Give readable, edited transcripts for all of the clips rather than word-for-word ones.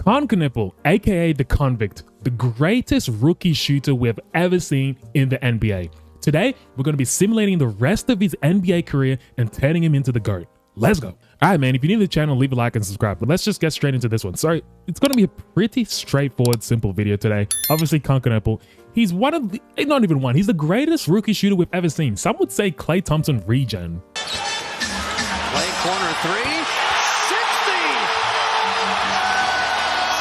Kon Knueppel, aka the Convict, the greatest rookie shooter we've ever seen in the NBA. Today, we're going to be simulating the rest of his NBA career and turning him into the GOAT. Let's go. All right, man, if you're new to the channel, leave a like and subscribe, but let's just get straight into this one. So it's going to be a pretty straightforward, simple video today. Obviously, Kon Knueppel, he's one of the, not even one, he's the greatest rookie shooter we've ever seen. Some would say Klay Thompson regen. Klay corner three,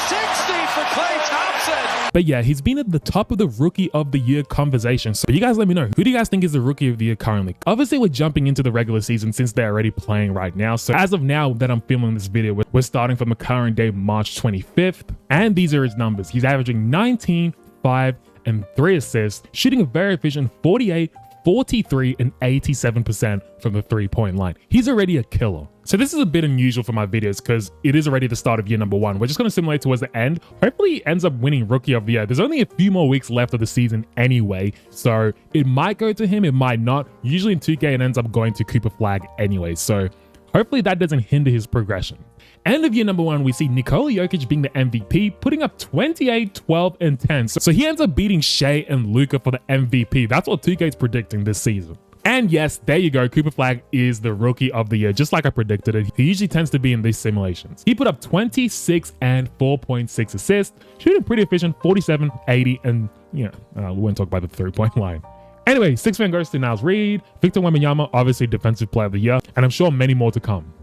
60 for Klay Thompson. But yeah, he's been at the top of the Rookie of the Year conversation. So you guys let me know, who do you guys think is the Rookie of the Year currently? Obviously, we're jumping into the regular season since they're already playing right now. So as of now that I'm filming this video, we're starting from the current day, March 25th. And these are his numbers. He's averaging 19, 5, and 3 assists, shooting a very efficient 48, 43, and 87% from the three-point line. He's already a killer. So this is a bit unusual for my videos because it is already the start of year number 1. We're just going to simulate towards the end. Hopefully he ends up winning Rookie of the Year. There's only a few more weeks left of the season anyway, so it might go to him, it might not. Usually in 2K it ends up going to Cooper Flag anyway, so hopefully that doesn't hinder his progression. End of year number 1, we see Nikola Jokic being the MVP, putting up 28, 12, and 10. So he ends up beating Shea and Luka for the MVP. That's what 2K is predicting this season. And yes, there you go, Cooper Flag is the Rookie of the Year, just like I predicted it. He usually tends to be in these simulations. He put up 26 and 4.6 assists, shooting pretty efficient, 47, 80, and we won't talk about the three-point line. Anyway, 6th man goes to Niles Reed, Victor Wembanyama, obviously Defensive Player of the Year, and I'm sure many more to come.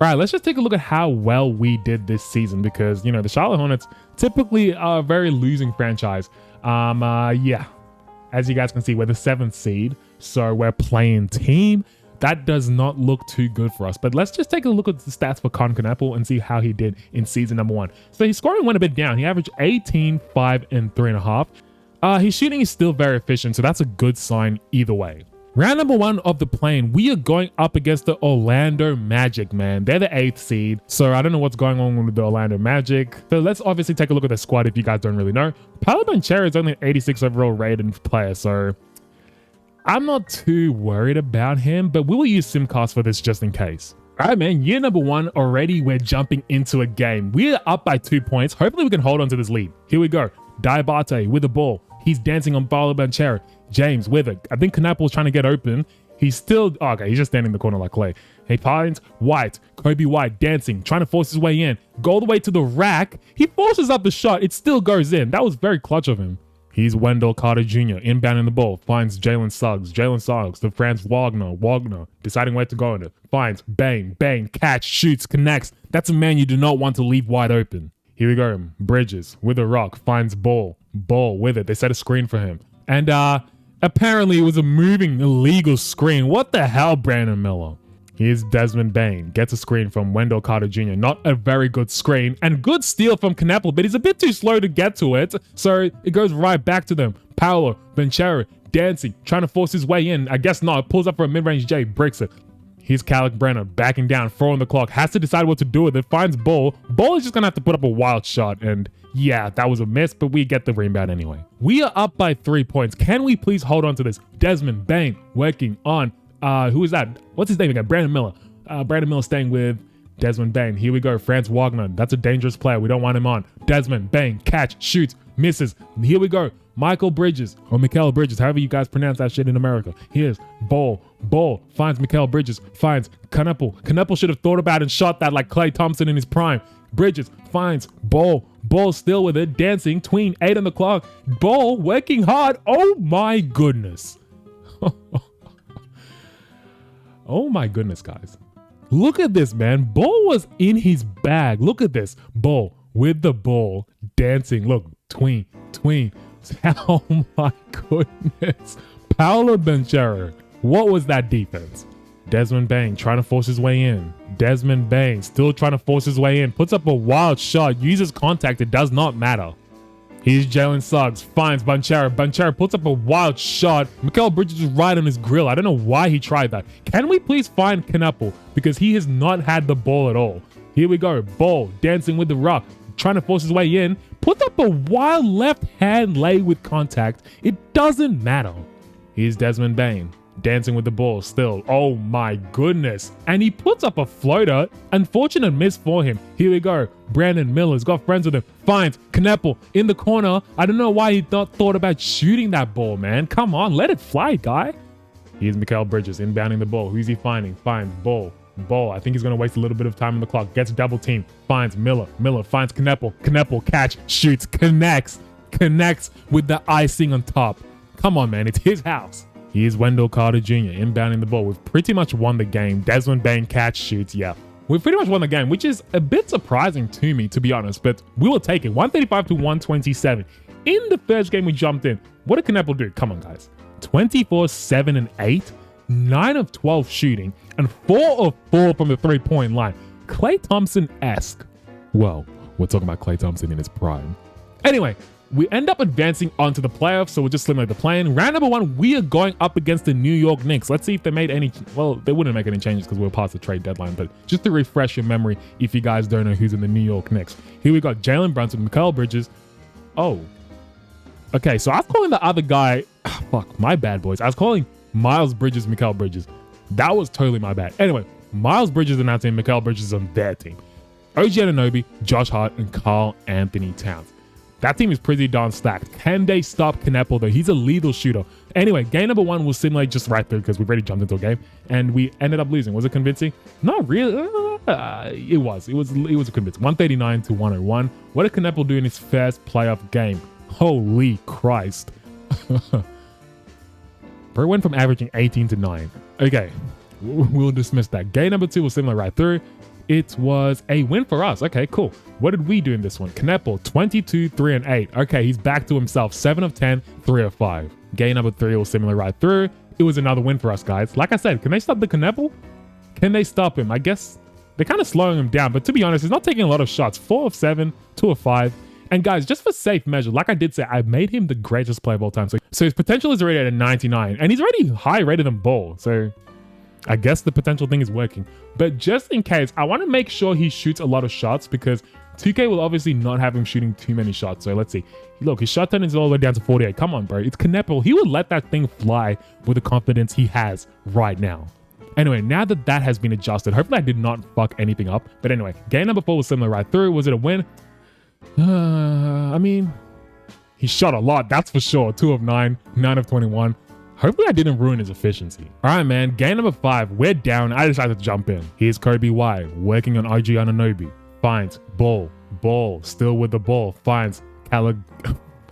All right, let's just take a look at how well we did this season because, the Charlotte Hornets typically are a very losing franchise. Yeah, as you guys can see, we're the 7th seed, so we're playing team. That does not look too good for us, but let's just take a look at the stats for Kon Knueppel and see how he did in season number 1. So his scoring went a bit down. He averaged 18, 5, and 3.5. His shooting is still very efficient, so that's a good sign either way. Round number 1 of the play-in, we are going up against the Orlando Magic, man. They're the 8th seed, so I don't know what's going on with the Orlando Magic. So let's obviously take a look at the squad if you guys don't really know. Paolo Banchero is only an 86 overall rated player, so I'm not too worried about him, but we will use Simcast for this just in case. All right, man, year number 1 already, we're jumping into a game. We are up by 2 points. Hopefully we can hold on to this lead. Here we go. Diabate with the ball. He's dancing on Paolo Banchero. James with it. I think Knueppel's trying to get open. He's still, okay, he's just standing in the corner like Klay. He finds White, Kobe White dancing, trying to force his way in. Go all the way to the rack. He forces up the shot. It still goes in. That was very clutch of him. He's Wendell Carter Jr. inbounding the ball. Finds Jalen Suggs. Jalen Suggs to Franz Wagner. Wagner deciding where to go in it. Finds Bang, Bang, catch, shoots, connects. That's a man you do not want to leave wide open. Here we go. Bridges with a rock. Finds Ball. Ball with it. They set a screen for him. And apparently it was a moving illegal screen. What the hell, Brandon Miller? Here's Desmond Bane. Gets a screen from Wendell Carter Jr. Not a very good screen. And good steal from Knueppel, but he's a bit too slow to get to it. So it goes right back to them. Paolo Banchero dancing, trying to force his way in. I guess not. Pulls up for a mid-range J, breaks it. Here's Alec Brenner backing down, throwing the clock. Has to decide what to do with it. Finds Ball. Ball is just going to have to put up a wild shot. And yeah, that was a miss, but we get the rebound anyway. We are up by 3 points. Can we please hold on to this? Desmond Bane working on, who is that? What's his name again? Brandon Miller. Brandon Miller staying with Desmond Bane. Here we go. Franz Wagner. That's a dangerous player. We don't want him on. Desmond Bane. Catch. Shoots. Misses. Here we go. Michael Bridges, or Mikal Bridges, however you guys pronounce that shit in America. Here's Ball. Ball finds Mikal Bridges. Finds Knueppel. Knueppel should have thought about and shot that like Klay Thompson in his prime. Bridges finds Ball. Ball still with it. Dancing. Tween. 8 on the clock. Ball working hard. Oh my goodness. Oh my goodness, guys. Look at this, man. Ball was in his bag. Look at this. Ball with the ball. Dancing. Look. Tween. Tween. Oh my goodness. Paolo Banchero. What was that defense? Desmond Bane trying to force his way in. Desmond Bane still trying to force his way in. Puts up a wild shot. Uses contact. It does not matter. Here's Jalen Suggs. Finds Banchero. Banchero puts up a wild shot. Mikal Bridges is right on his grill. I don't know why he tried that. Can we please find Knueppel? Because he has not had the ball at all. Here we go. Ball dancing with the rock. Trying to force his way in. Put up a wild left hand lay with contact. It doesn't matter. Here's Desmond Bane. dancing with the ball still. Oh my goodness. And he puts up a floater. Unfortunate miss for him. Here we go. Brandon Miller's got friends with him. Finds Knueppel in the corner. I don't know why he not thought about shooting that ball, man. Come on, let it fly, guy. Here's Mikal Bridges inbounding the ball. Who's he finding? Finds ball. I think he's going to waste a little bit of time on the clock. Gets double team. Finds Miller. Miller finds Knueppel. Knueppel catch, shoots, connects with the icing on top. Come on, man. It's his house. Here's Wendell Carter Jr. inbounding the ball. We've pretty much won the game. Desmond Bain catch, shoots. Yeah, we've pretty much won the game, which is a bit surprising to me, to be honest, but we will take it. 135 to 127. In the first game we jumped in, what did Knueppel do? Come on, guys. 24, 7, and 8. 9 of 12 shooting, and 4 of 4 from the three-point line. Klay Thompson-esque. Well, we're talking about Klay Thompson in his prime. Anyway, we end up advancing onto the playoffs, so we'll just eliminate the play-in. Round number 1, we are going up against the New York Knicks. Let's see if they made any... Well, they wouldn't make any changes because we're past the trade deadline, but just to refresh your memory if you guys don't know who's in the New York Knicks. Here we got Jalen Brunson, Mikal Bridges. Oh. Okay, so I was calling the other guy... Fuck, my bad, boys. I was calling Miles Bridges, Mikal Bridges. That was totally my bad. Anyway, Miles Bridges on our team, Mikal Bridges on their team. OG Anunoby, Josh Hart, and Karl Anthony Towns. That team is pretty darn stacked. Can they stop Knueppel though? He's a lethal shooter. Anyway, game number 1 will simulate just right through because we've already jumped into a game and we ended up losing. Was it convincing? Not really. It was convincing. 139 to 101. What did Knueppel do in his first playoff game? Holy Christ. Bro went from averaging 18 to 9. Okay, we'll dismiss that. Game number 2 will simulate right through. It was a win for us. Okay, cool. What did we do in this one? Knueppel, 22, 3, and 8. Okay, he's back to himself. 7 of 10, 3 of 5. Game number 3 will simulate right through. It was another win for us, guys. Like I said, can they stop the Knueppel? Can they stop him? I guess they're kind of slowing him down, but to be honest, he's not taking a lot of shots. 4 of 7, 2 of 5. And guys, just for safe measure, like I did say, I made him the greatest player of all time. So his potential is already at a 99, and he's already high rated than Ball. So I guess the potential thing is working. But just in case, I want to make sure he shoots a lot of shots because 2K will obviously not have him shooting too many shots. So let's see. Look, his shot turn is all the way down to 48. Come on, bro. It's Knueppel. He would let that thing fly with the confidence he has right now. Anyway, now that that has been adjusted, hopefully I did not fuck anything up. But anyway, game number 4 was similar right through. Was it a win? I mean, he shot a lot, that's for sure. 2 of 9, 9 of 21. Hopefully I didn't ruin his efficiency. All right, man. Game number 5. We're down. I decided to jump in. Here's Kobe Y working on OG Anunoby. Finds Ball. Still with the ball. Finds Calig.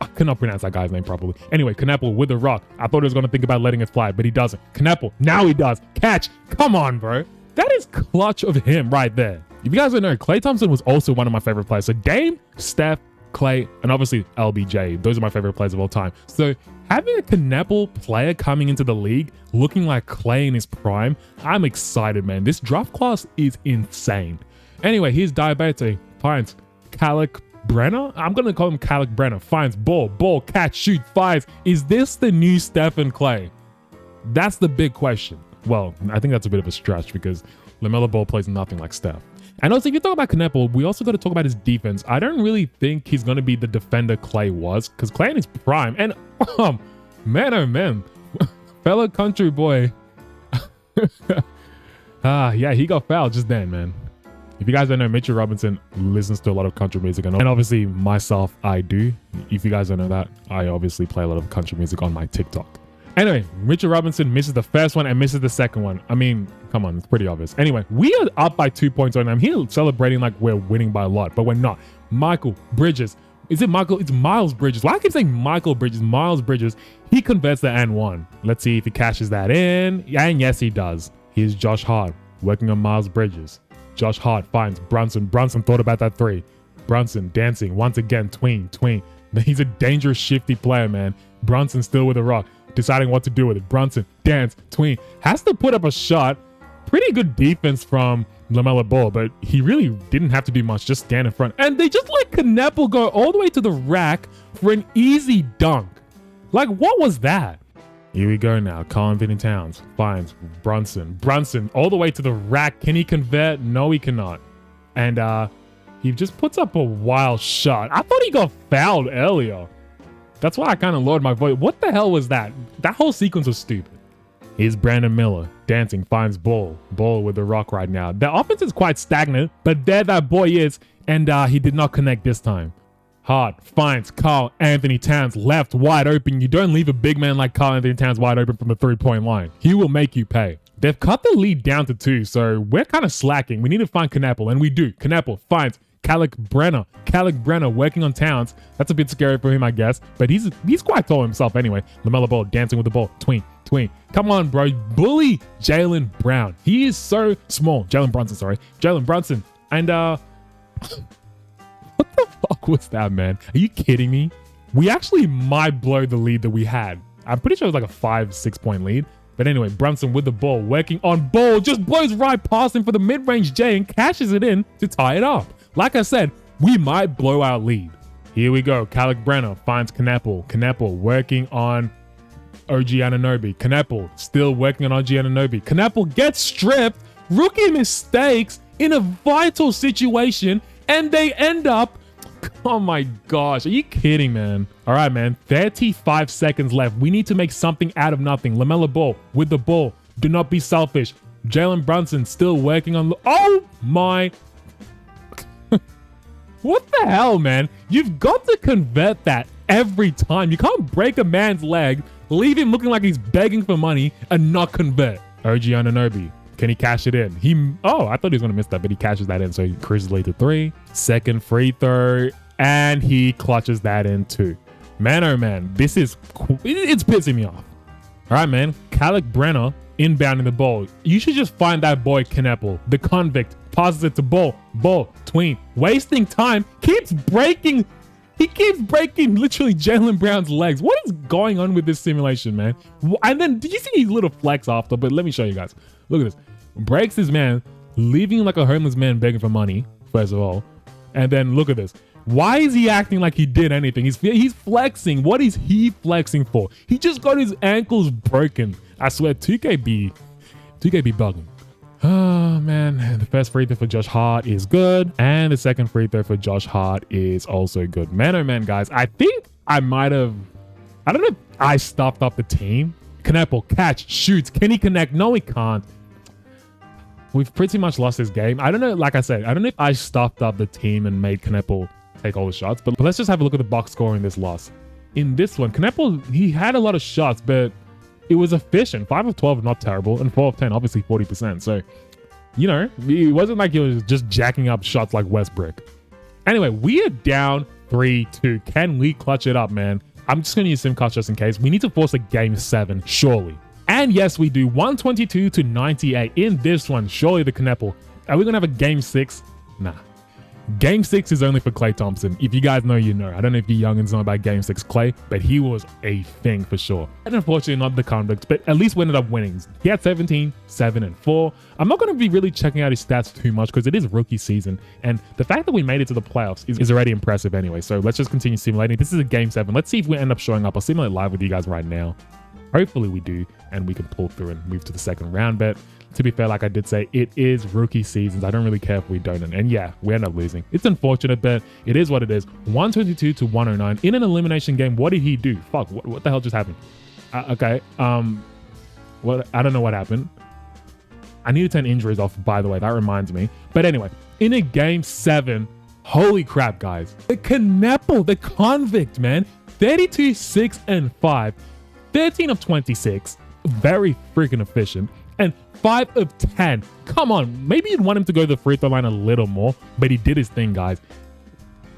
I cannot pronounce that guy's name properly. Anyway, Knueppel with the rock. I thought he was going to think about letting it fly, but he doesn't. Knueppel. Now he does. Catch. Come on, bro. That is clutch of him right there. If you guys don't know, Klay Thompson was also one of my favorite players. So Dame, Steph, Klay, and obviously LBJ. Those are my favorite players of all time. So having a Knueppel player coming into the league looking like Klay in his prime, I'm excited, man. This draft class is insane. Anyway, here's Diabete. Finds Calic Brenner. I'm going to call him Calic Brenner. Finds ball, catch, shoot, fires. Is this the new Steph and Klay? That's the big question. Well, I think that's a bit of a stretch because LaMelo Ball plays nothing like Steph. And also, if you talk about Knueppel, we also got to talk about his defense. I don't really think he's going to be the defender Klay was, because Klay in his prime, and man, oh man, fellow country boy. Yeah, he got fouled just then, man. If you guys don't know, Mitchell Robinson listens to a lot of country music, and obviously myself, I do. If you guys don't know that, I obviously play a lot of country music on my TikTok. Anyway, Mitchell Robinson misses the first one and misses the second one. I mean, come on, it's pretty obvious. Anyway, we are up by 2 points on him. He's celebrating like we're winning by a lot, but we're not. Michael Bridges. Is it Michael? It's Miles Bridges. Why I keep saying Michael Bridges? Miles Bridges. He converts the and one. Let's see if he cashes that in. And yes, he does. Here's Josh Hart working on Miles Bridges. Josh Hart finds Brunson. Brunson thought about that 3. Brunson dancing once again. Tween. He's a dangerous, shifty player, man. Brunson still with a rock. Deciding what to do with it. Brunson, dance, tween. Has to put up a shot. Pretty good defense from LaMelo Ball, but he really didn't have to do much. Just stand in front. And they just let Knueppel go all the way to the rack for an easy dunk. Like, what was that? Here we go now. Karl Anthony Towns finds Brunson. Brunson all the way to the rack. Can he convert? No, he cannot. And he just puts up a wild shot. I thought he got fouled earlier. That's why I kind of lowered my voice. What the hell was that? That whole sequence was stupid. Here's Brandon Miller dancing, finds ball with the rock right now. The offense is quite stagnant, but there that boy is, and he did not connect this time. Hart finds Karl Anthony Towns left wide open. You don't leave a big man like Karl Anthony Towns wide open from the 3-point line. He will make you pay. They've cut the lead down to 2, so we're kind of slacking. We need to find Knueppel, and we do. Knueppel finds Kalik Brenner. Kalik Brenner working on Towns. That's a bit scary for him, I guess, but he's quite tall himself anyway. LaMelo Ball dancing with the ball. Tween. Come on, bro. Bully Jaylen Brown. He is so small. Jalen Brunson. And what the fuck was that, man? Are you kidding me? We actually might blow the lead that we had. I'm pretty sure it was like a 5-6 point lead. But anyway, Brunson with the ball, working on ball, just blows right past him for the mid-range J and cashes it in to tie it up. Like I said, we might blow our lead. Here we go. Kalik Brenner finds Knueppel. Knueppel working on OG Anunoby. Knueppel still working on OG Anunoby. Knueppel gets stripped. Rookie mistakes in a vital situation, and they end up... Oh my gosh, are you kidding, man? All right, man, 35 seconds left. We need to make something out of nothing. LaMelo Ball with the ball. Do not be selfish. Jalen Brunson still working on... Oh my... What the hell, man? You've got to convert that every time. You can't break a man's leg, leave him looking like he's begging for money, and not convert. OG Anunoby. Can he cash it in? Oh, I thought he was going to miss that, but he cashes that in. So he cruises lead to 3. Second free throw. And he clutches that in too. Man, oh man, it's pissing me off. All right, man. Kalik Brenner inbounding the ball. You should just find that boy Knueppel, the convict. Passes it to ball, tween. Wasting time. Keeps breaking. He keeps breaking literally Jaylen Brown's legs. What is going on with this simulation, man? And then, did you see his little flex after? But let me show you guys. Look at this. Breaks his man, leaving him like a homeless man begging for money, first of all. And then look at this. Why is he acting like he did anything? He's flexing. What is he flexing for? He just got his ankles broken. I swear, 2K be bugging. Oh, man. The first free throw for Josh Hart is good. And the second free throw for Josh Hart is also good. Man, oh, man, guys. I think I might have... I don't know if I stuffed up the team. Knueppel, catch, shoots. Can he connect? No, he can't. We've pretty much lost this game. I don't know. Like I said, I don't know if I stuffed up the team and made Knueppel take all the shots. But let's just have a look at the box score in this loss. In this one, Knueppel, he had a lot of shots, but... it was efficient. 5 of 12, not terrible. And 4 of 10, obviously 40%. So, you know, it wasn't like he was just jacking up shots like Westbrook. Anyway, we are down 3-2. Can we clutch it up, man? I'm just going to use SimCast just in case. We need to force a game 7, surely. And yes, we do. 122-98 in this one. Surely the Knueppel. Are we going to have a game 6? Nah. Game 6 is only for Klay Thompson. If you guys know, you know. I don't know if you youngins know about Game 6 Klay, but he was a thing for sure. And unfortunately, not the convicts, but at least we ended up winning. He had 17, 7, and 4. I'm not going to be really checking out his stats too much because it is rookie season. And the fact that we made it to the playoffs is already impressive anyway. So let's just continue simulating. This is a Game 7. Let's see if we end up showing up. I'll simulate live with you guys right now. Hopefully we do, and we can pull through and move to the second round. But to be fair, like I did say, it is rookie seasons. I don't really care if we don't. And yeah, we end up losing. It's unfortunate, but it is what it is. 122-109 in an elimination game. What did he do? Fuck, what the hell just happened? Okay. What? I don't know what happened. I need to turn injuries off, by the way. That reminds me. But anyway, in a game 7, holy crap, guys. The Knueppel, the convict, man. 32, 6, and 5. 13 of 26, very freaking efficient, and 5 of 10. Come on, maybe you'd want him to go to the free throw line a little more, but he did his thing, guys.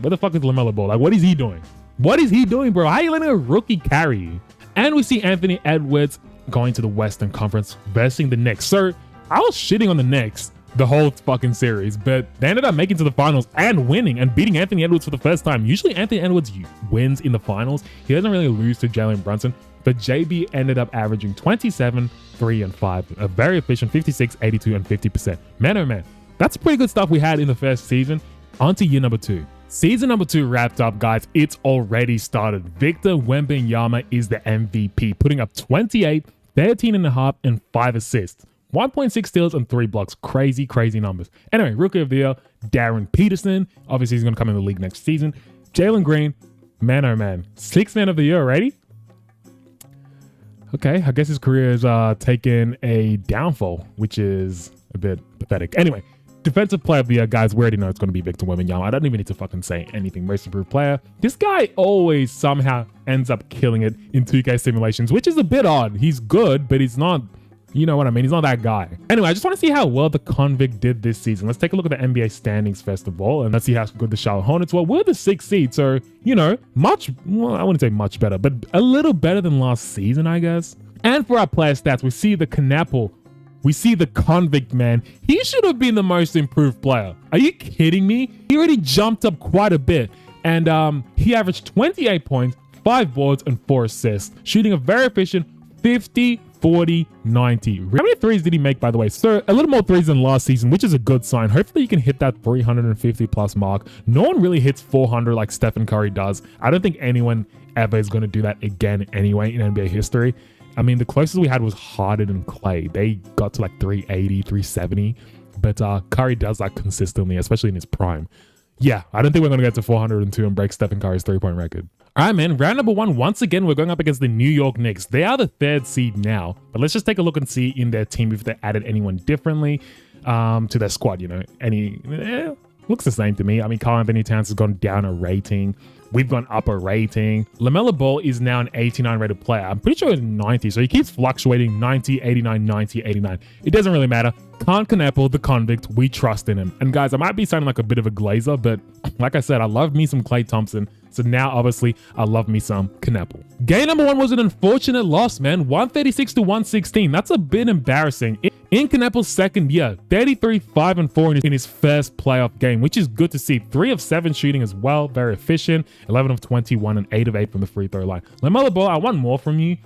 Where the fuck is LaMelo Ball? Like, what is he doing? What is he doing, bro? How are you letting a rookie carry you? And we see Anthony Edwards going to the Western Conference versus the Knicks. So I was shitting on the Knicks the whole fucking series, but they ended up making to the finals and winning and beating Anthony Edwards for the first time. Usually Anthony Edwards wins in the finals. He doesn't really lose to Jalen Brunson. But JB ended up averaging 27, 3, and 5. A very efficient 56, 82, and 50%. Man, oh man, that's pretty good stuff we had in the first season. On to year number 2. Season number 2 wrapped up, guys. It's already started. Victor Wembanyama is the MVP, putting up 28, 13.5, and 5 assists. 1.6 steals and 3 blocks. Crazy, crazy numbers. Anyway, Rookie of the Year, Darren Peterson. Obviously, he's going to come in the league next season. Jalen Green, man, oh man. 6th Man of the Year already? Okay, I guess his career is taken a downfall, which is a bit pathetic. Anyway, defensive player of the year, guys, we already know it's going to be Victor Wembanyama. I don't even need to fucking say anything. Most improved player. This guy always somehow ends up killing it in 2K simulations, which is a bit odd. He's good, but he's not, you know what I mean? He's not that guy. Anyway, I just want to see how well the Convict did this season. Let's take a look at the NBA standings first of all, and let's see how good the Charlotte Hornets were. We're the 6th seed, so, you know, well, I wouldn't say much better, but a little better than last season, I guess. And for our player stats, we see the Knueppel. We see the Convict, man. He should have been the most improved player. Are you kidding me? He already jumped up quite a bit. And he averaged 28 points, 5 boards, and 4 assists, shooting a very efficient 50, 40, 90. How many threes did he make, by the way? So a little more threes than last season, which is a good sign. Hopefully you can hit that 350 plus mark. No one really hits 400 like Stephen Curry does. I don't think anyone ever is going to do that again anyway in NBA history. I mean, the closest we had was Harden and Clay. They got to like 380, 370. But Curry does that consistently, especially in his prime. Yeah, I don't think we're going to get to 402 and break Stephen Curry's three-point record. All right, man. Round number 1, once again, we're going up against the New York Knicks. They are the 3rd seed now. But let's just take a look and see in their team if they added anyone differently to their squad. You know, looks the same to me. I mean, Karl Anthony Towns has gone down a rating. We've gone up a rating. LaMelo Ball is now an 89 rated player. I'm pretty sure he's 90, so he keeps fluctuating 90, 89, 90, 89. It doesn't really matter. Kon Knueppel, the Convict, we trust in him. And guys, I might be sounding like a bit of a glazer, but like I said, I love me some Klay Thompson. So now, obviously, I love me some Knueppel. Game number 1 was an unfortunate loss, man. 136 to 116. That's a bit embarrassing. In Knueppel's second year, 33, 5, and 4 in his first playoff game, which is good to see. 3 of 7 shooting as well, very efficient. 11 of 21 and 8 of 8 from the free throw line. LaMelo Ball, I want more from you.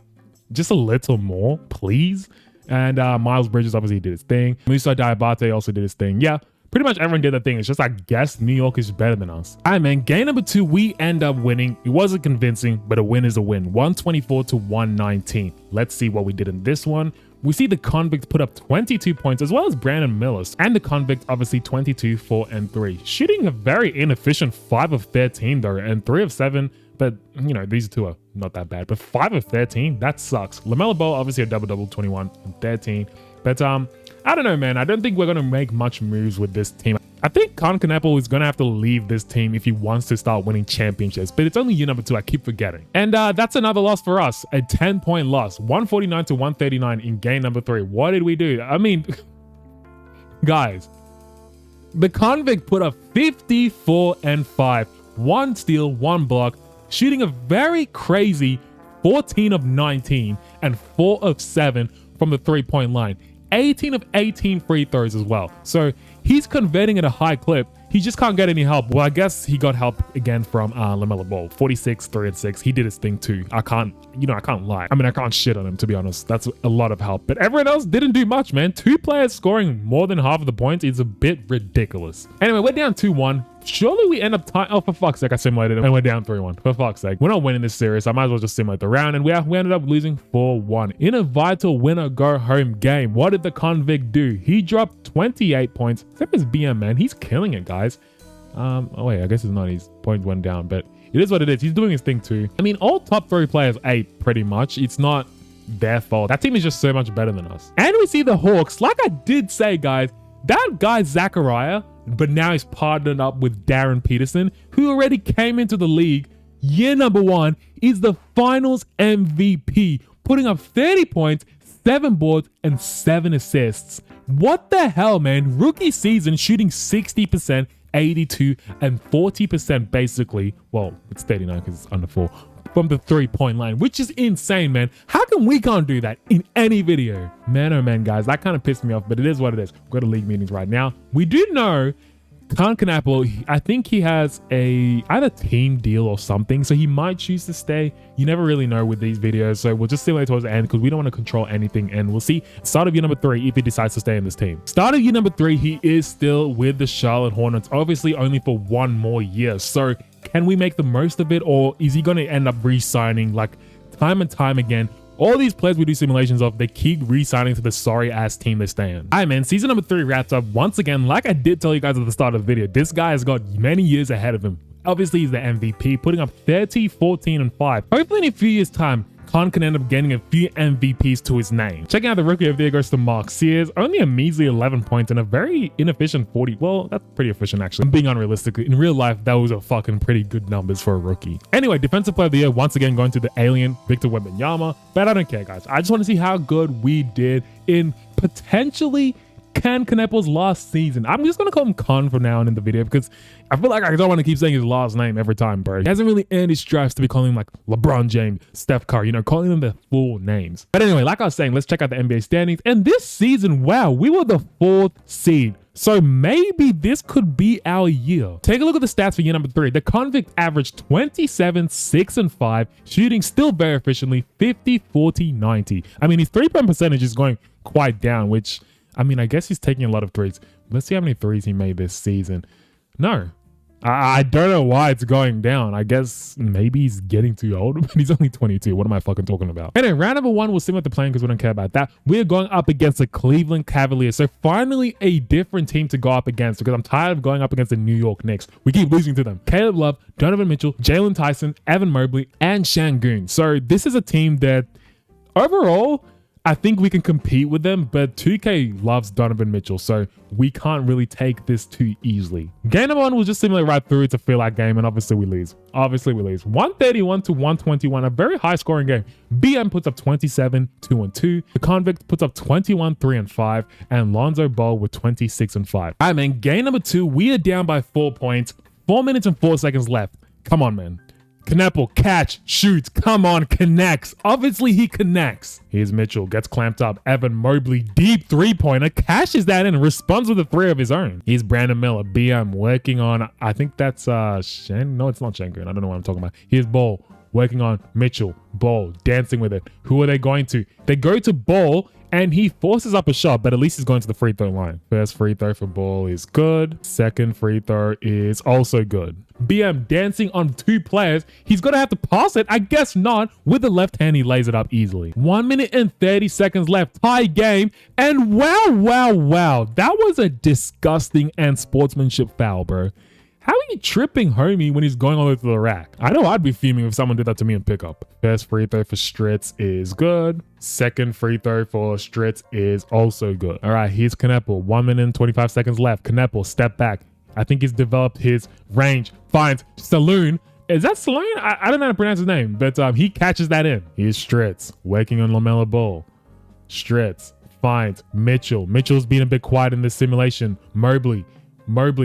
Just a little more, please. And Miles Bridges obviously did his thing. Musa Diabate also did his thing. Yeah, pretty much everyone did their thing. It's just, I guess, New York is better than us. All right, man. Game number 2, we end up winning. It wasn't convincing, but a win is a win. 124 to 119. Let's see what we did in this one. We see the Convict put up 22 points as well as Brandon Millis. And the Convict obviously 22, 4, and 3. Shooting a very inefficient 5 of 13 though, and 3 of 7. But, you know, these two are not that bad. But 5 of 13, that sucks. LaMelo Ball, obviously a double-double, 21 and 13. But I don't know, man. I don't think we're going to make much moves with this team. I think Kon Knueppel is going to have to leave this team if he wants to start winning championships. But it's only year number 2. I keep forgetting. And that's another loss for us. A 10-point loss. 149 to 139 in game number 3. What did we do? I mean, guys, the Convict put up 54 and 5. 1 steal, 1 block. Shooting a very crazy 14 of 19 and 4 of 7 from the 3-point line. 18 of 18 free throws as well. So he's converting at a high clip. He just can't get any help. Well, I guess he got help again from LaMelo Ball. 46, 3, and 6. He did his thing too. I can't lie. I mean, I can't shit on him, to be honest. That's a lot of help. But everyone else didn't do much, man. 2 players scoring more than half of the points is a bit ridiculous. Anyway, we're down 2-1. Surely we end up tying. Oh, for fuck's sake, I simulated it and we're down 3-1. For fuck's sake. We're not winning this series. I might as well just simulate the round. And we ended up losing 4-1 in a vital winner-go-home game. What did the Convict do? He dropped 28 points. Except his BM, man. He's killing it, guys. Oh, wait, I guess it's not. His points went down, but it is what it is. He's doing his thing too. I mean, all top 3 players ate pretty much. It's not their fault. That team is just so much better than us. And we see the Hawks. Like I did say, guys, that guy, Zachariah, but now he's partnered up with Darren Peterson, who already came into the league year number 1, is the finals MVP, putting up 30 points, 7 boards, and 7 assists. What the hell, man? Rookie season shooting 60%, 82, and 40% basically. Well, it's 39 because it's under 4. From the 3-point line, which is insane, man. How come we can't do that in any video? Man, oh man, guys, that kind of pissed me off, but it is what it is. We've got to league meetings right now. We do know Kon Knueppel, I think he has either team deal or something, so he might choose to stay. You never really know with these videos, so we'll just simulate towards the end because we don't want to control anything, and we'll see start of year number 3 if he decides to stay in this team. Start of year number 3, he is still with the Charlotte Hornets, obviously only for 1 more year. So can we make the most of it, or is he going to end up re-signing like time and time again? All these players we do simulations of, they keep re-signing to the sorry-ass team they stay in. All right, man, season number 3 wraps up. Once again, like I did tell you guys at the start of the video, this guy has got many years ahead of him. Obviously, he's the MVP, putting up 30, 14, and 5. Hopefully in a few years' time, Kon can end up getting a few MVPs to his name. Checking out the rookie of the year goes to Mark Sears. Only a measly 11 points and a very inefficient 40. Well, that's pretty efficient actually. I'm being unrealistic. In real life, that was a fucking pretty good numbers for a rookie. Anyway, defensive player of the year once again going to the alien Victor Wembanyama. But I don't care, guys. I just want to see how good we did in potentially Kon Knueppel's last season. I'm just gonna call him Kon from now on in the video because I feel like I don't want to keep saying his last name every time, bro. He hasn't really earned his stripes to be calling him like LeBron James, Steph Curry, you know, calling them their full names. But anyway, like I was saying, let's check out the NBA standings. And this season, wow, we were the 4th seed. So maybe this could be our year. Take a look at the stats for year number 3. The convict averaged 27, 6 and 5, shooting still very efficiently, 50, 40, 90. I mean, his 3-point percentage is going quite down, which, I mean, I guess he's taking a lot of threes. Let's see how many threes he made this season. No. I don't know why it's going down. I guess maybe he's getting too old, but he's only 22. What am I fucking talking about? Anyway, round number 1, we'll simulate the playing because we don't care about that. We're going up against the Cleveland Cavaliers. So finally a different team to go up against because I'm tired of going up against the New York Knicks. We keep losing to them. Caleb Love, Donovan Mitchell, Jalen Tyson, Evan Mobley, and Şengün. So this is a team that overall, I think we can compete with them, but 2K loves Donovan Mitchell, so we can't really take this too easily. Game number 1 will just simulate right through. It's a feel-out game, and obviously we lose. 131 to 121, a very high-scoring game. BM puts up 27, 2 and 2. The convict puts up 21, 3 and 5, and Lonzo Ball with 26 and 5. All right, man, game number 2, we are down by 4 points. 4 minutes and 4 seconds left. Come on, man. Knueppel, catch, shoots, come on, connects. Obviously, he connects. Here's Mitchell, gets clamped up. Evan Mobley, deep 3-pointer, cashes that in and responds with a 3 of his own. Here's Brandon Miller, BM, working on, I think that's, no, it's not Şengün. I don't know what I'm talking about. Here's Ball, working on Mitchell. Ball, dancing with it. Who are they going to? They go to Ball, and he forces up a shot, but at least he's going to the free throw line. First free throw for Ball is good. Second free throw is also good. BM dancing on 2 players. He's going to have to pass it. I guess not. With the left hand, he lays it up easily. 1 minute and 30 seconds left. Tie game. And wow. That was a disgusting and sportsmanship foul, bro. How are you tripping homie when he's going all the way to the rack? I know I'd be fuming if someone did that to me in pickup. First free throw for Stritz is good. Second free throw for Stritz is also good. All right, here's Knueppel. 1 minute and 25 seconds left. Knueppel, step back. I think he's developed his range. Finds Saloon. Is that Saloon? I don't know how to pronounce his name, but he catches that in. Here's Stritz working on LaMelo Ball. Stritz finds Mitchell. Mitchell's been a bit quiet in this simulation. Mobley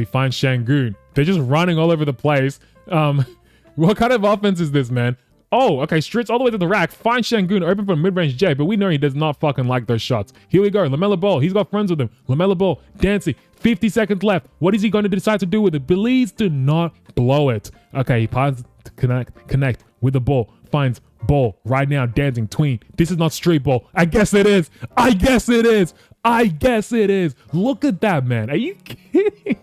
finds Şengün. They're just running all over the place. What kind of offense is this, man? Oh, okay, Stritz all the way to the rack. Finds Şengün open for a mid-range J, but we know he does not fucking like those shots. Here we go. LaMelo Ball. He's got friends with him. LaMelo Ball dancing. 50 seconds left. What is he going to decide to do with it? Please do not blow it. Okay, he passes to connect with the ball. Finds Ball right now dancing tween. This is not street ball. I guess it is. Look at that, man. Are you kidding?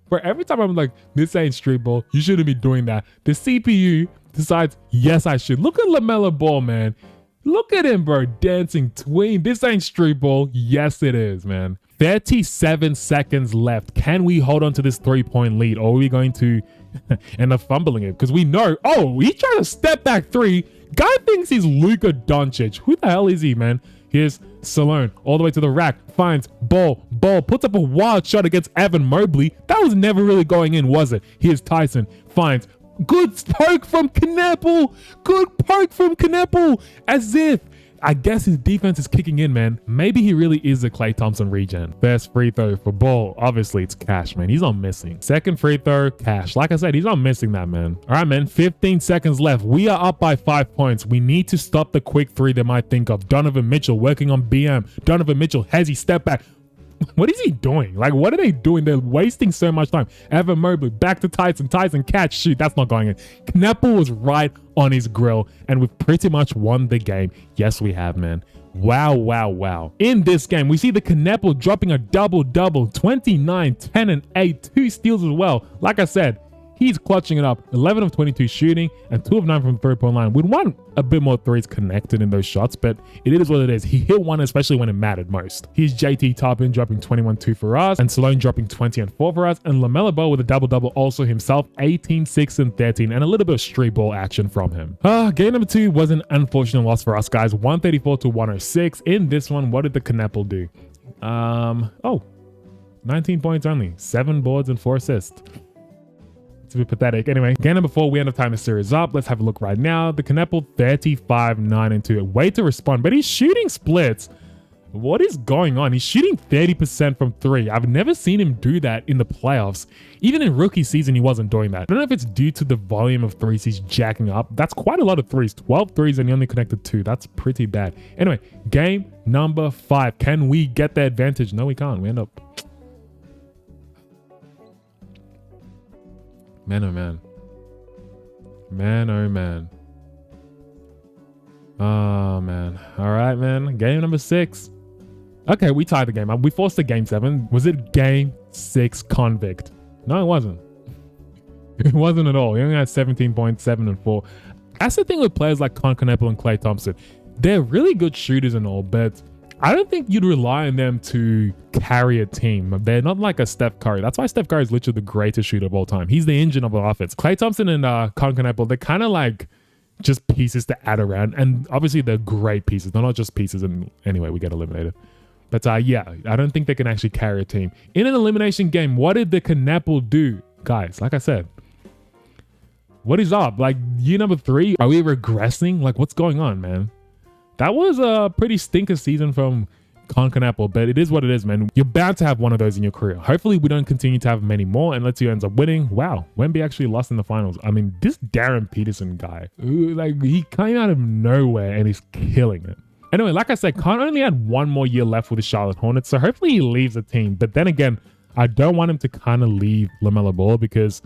Bro, every time I'm like, this ain't street ball, you shouldn't be doing that. The CPU decides, yes, I should. Look at LaMelo Ball, man. Look at him, bro, dancing tween. This ain't street ball. Yes, it is, man. 37 seconds left. Can we hold on to this 3-point lead, or are we going to end up fumbling it? Because we know, oh, he's trying to step back 3. Guy thinks he's Luka Doncic. Who the hell is he, man? Here's Salone all the way to the rack, finds Ball, puts up a wild shot against Evan Mobley. That was never really going in, was it? Here's Tyson, finds good poke from Knueppel. As if, I guess his defense is kicking in, man. Maybe he really is a Klay Thompson regen. First free throw for Ball. Obviously, it's cash, man. He's not missing. Second free throw, cash. Like I said, he's not missing that, man. All right, man. 15 seconds left. We are up by 5 points. We need to stop the quick 3 they might think of. Donovan Mitchell working on BM. Donovan Mitchell has he step back. What is he doing? Like, what are they doing? They're wasting so much time. Evan Mobley back to Tyson. Tyson catch, shoot. That's not going in. Knueppel was right on his grill, and we've pretty much won the game. Yes, we have, man. Wow. In this game, we see the Knueppel dropping a double-double, 29, 10, and 8, 2 steals as well. Like I said, He's clutching it up. 11 of 22 shooting and 2 of 9 from the 3-point line. We'd want a bit more threes connected in those shots, but it is what it is. He hit one, especially when it mattered most. Here's JT Toppin dropping 21-2 for us, and Sloan dropping 20 and 4 for us, and LaMelo Ball with a double-double also himself, 18, 6, and 13, and a little bit of street ball action from him. Game number 2 was an unfortunate loss for us, guys. 134 to 106. In this one, what did the Knueppel do? 19 points only, 7 boards and 4 assists. It's a bit pathetic. Anyway, game number 4, we end up tying the series up. Let's have a look right now. The Knueppel 35, 9, and 2. Way to respond, but he's shooting splits. What is going on? He's shooting 30% from 3. I've never seen him do that in the playoffs. Even in rookie season, he wasn't doing that. I don't know if it's due to the volume of threes he's jacking up. That's quite a lot of threes. 12 threes and he only connected 2. That's pretty bad. Anyway, game number 5. Can we get the advantage? No, we can't. We end up... Man, oh man. Man, oh man. Oh man. All right, man. Game number 6. Okay, we tied the game up. We forced a game 7. Was it game 6 convict? No, it wasn't. It wasn't at all. He only had 17 points, 7 and 4. That's the thing with players like Kon Knueppel and Klay Thompson. They're really good shooters and all, but I don't think you'd rely on them to carry a team. They're not like a Steph Curry. That's why Steph Curry is literally the greatest shooter of all time. He's the engine of the offense. Klay Thompson and Kon Knueppel, they're kind of like just pieces to add around. And obviously they're great pieces. They're not just pieces. And anyway, we get eliminated. But yeah, I don't think they can actually carry a team. In an elimination game, what did the Knueppel do? Guys, like I said, what is up? Like year number 3, are we regressing? Like what's going on, man? That was a pretty stinker season from Kon Knueppel, but it is what it is, man. You're bound to have one of those in your career. Hopefully we don't continue to have many more, and let's see who ends up winning. Wow, Wemby actually lost in the finals. I mean, this Darren Peterson guy, like he came out of nowhere and he's killing it. Anyway, like I said, Kon only had 1 more year left with the Charlotte Hornets, so hopefully he leaves the team. But then again, I don't want him to kind of leave LaMelo Ball because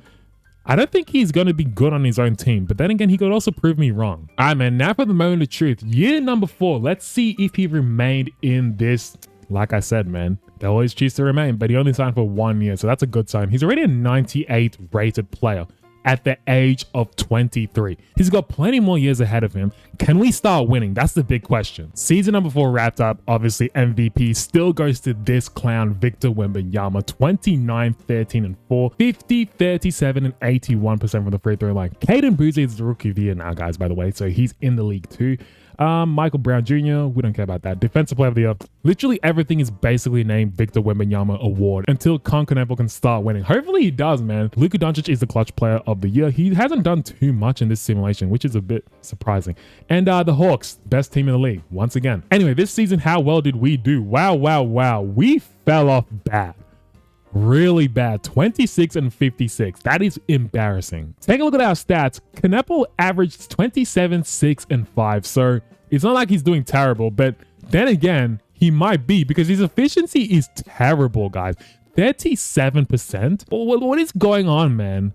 I don't think he's going to be good on his own team, but then again, he could also prove me wrong. All right, man, now for the moment of truth. Year number 4, let's see if he remained in this. Like I said, man, they always choose to remain, but he only signed for 1 year, so that's a good sign. He's already a 98 rated player at the age of 23. He's got plenty more years ahead of him. Can we start winning? That's the big question. Season number 4 wrapped up. Obviously, MVP still goes to this clown, Victor Wembanyama. 29, 13, and 4. 50, 37, and 81% from the free throw line. Caden Boozy is the rookie of the year now, guys, by the way, so he's in the league too. Michael Brown Jr., we don't care about that. Defensive player of the year. Literally everything is basically named Victor Wembanyama award until Kon Knueppel can start winning. Hopefully he does, man. Luka Doncic is the clutch player of the year. He hasn't done too much in this simulation, which is a bit surprising. And the Hawks, best team in the league, once again. Anyway, this season, how well did we do? Wow, wow, wow. We fell off bad. Really bad. 26 and 56. That is embarrassing. Take a look at our stats. Knueppel averaged 27, 6, and 5. So it's not like he's doing terrible, but then again, he might be because his efficiency is terrible, guys. 37%. What is going on, man?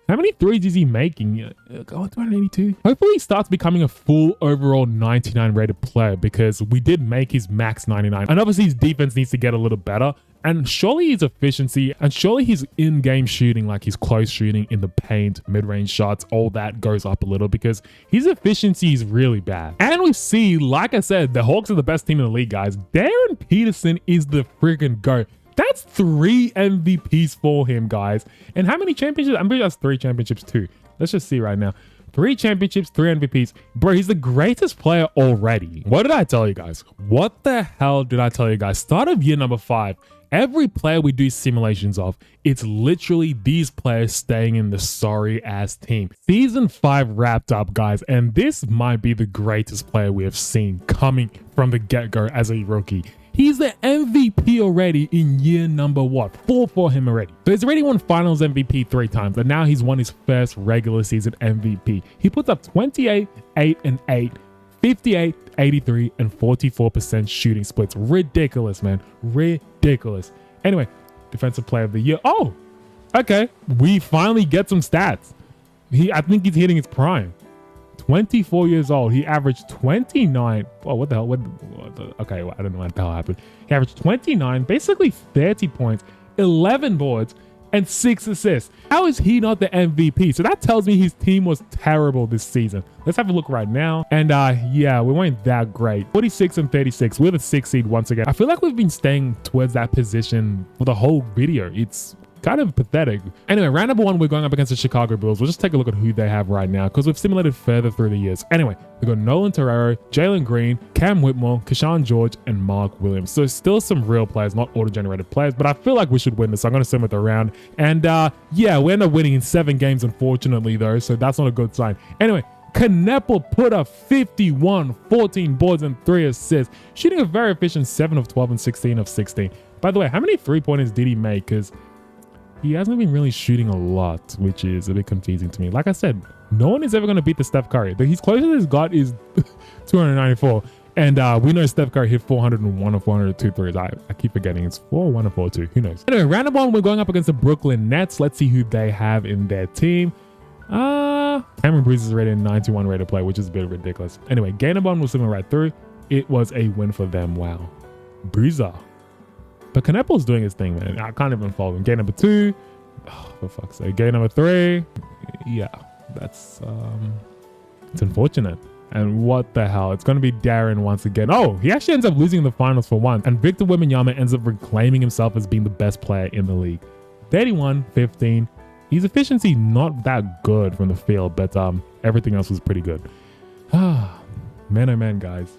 How many threes is he making? 282. Hopefully he starts becoming a full overall 99 rated player because we did make his max 99. And obviously his defense needs to get a little better. And surely his efficiency and surely his in-game shooting, like his close shooting in the paint, mid-range shots, all that goes up a little because his efficiency is really bad. And we see, like I said, the Hawks are the best team in the league, guys. Darren Peterson is the freaking GOAT. That's 3 MVPs for him, guys. And how many championships? I'm pretty sure that's 3 championships too. Let's just see right now. 3 championships, 3 MVPs. Bro, he's the greatest player already. What did I tell you guys? What the hell did I tell you guys? Start of year number 5. Every player we do simulations of, it's literally these players staying in the sorry ass team. Season 5 wrapped up, guys, and this might be the greatest player we have seen coming from the get-go as a rookie. He's the MVP already in year number 4 for him already. So he's already won finals MVP 3 times, and now he's won his first regular season MVP. He puts up 28, 8, and 8, 58, 83, and 44% shooting splits. Ridiculous, man. Ridiculous. Anyway, defensive player of the year. Oh, okay. We finally get some stats. I think he's hitting his prime. 24 years old. He averaged 29. Oh, what the hell? Okay, well, I don't know what the hell happened. He averaged 29, basically 30 points, 11 boards, and 6 assists. How is he not the MVP? So that tells me his team was terrible this season. Let's have a look right now. And yeah, we weren't that great. 46 and 36. We're the 6th seed once again. I feel like we've been staying towards that position for the whole video. It's kind of pathetic. Anyway, round number 1, we're going up against the Chicago Bulls. We'll just take a look at who they have right now because we've simulated further through the years. Anyway, we've got Nolan Torero, Jalen Green, Cam Whitmore, Keshawn George, and Mark Williams. So still some real players, not auto-generated players, but I feel like we should win this. So I'm going to sim with the round. And yeah, we end up winning in 7 games, unfortunately, though. So that's not a good sign. Anyway, Kon Knueppel put up 51, 14 boards, and 3 assists, shooting a very efficient 7 of 12 and 16 of 16. By the way, how many 3-pointers did he make? Because he hasn't been really shooting a lot, which is a bit confusing to me. Like I said, no one is ever going to beat the Steph Curry. His closest he's got is 294. And we know Steph Curry hit 401 or 402 threes. I keep forgetting. It's 401 or 402. Who knows? Anyway, round number 1, we're going up against the Brooklyn Nets. Let's see who they have in their team. Cameron Breeze is rated 91 rated play, which is a bit ridiculous. Anyway, game number 1 was swimming right through. It was a win for them. Wow. Breezer. But Kon Knueppel's doing his thing, man. I can't even follow him. Game number 2. Oh, for fuck's sake. Game number 3. Yeah, that's it's unfortunate. And what the hell? It's going to be Darren once again. Oh, he actually ends up losing the finals for once. And Victor Wembanyama ends up reclaiming himself as being the best player in the league. 31, 15. His efficiency not that good from the field, but everything else was pretty good. Man, oh man, guys.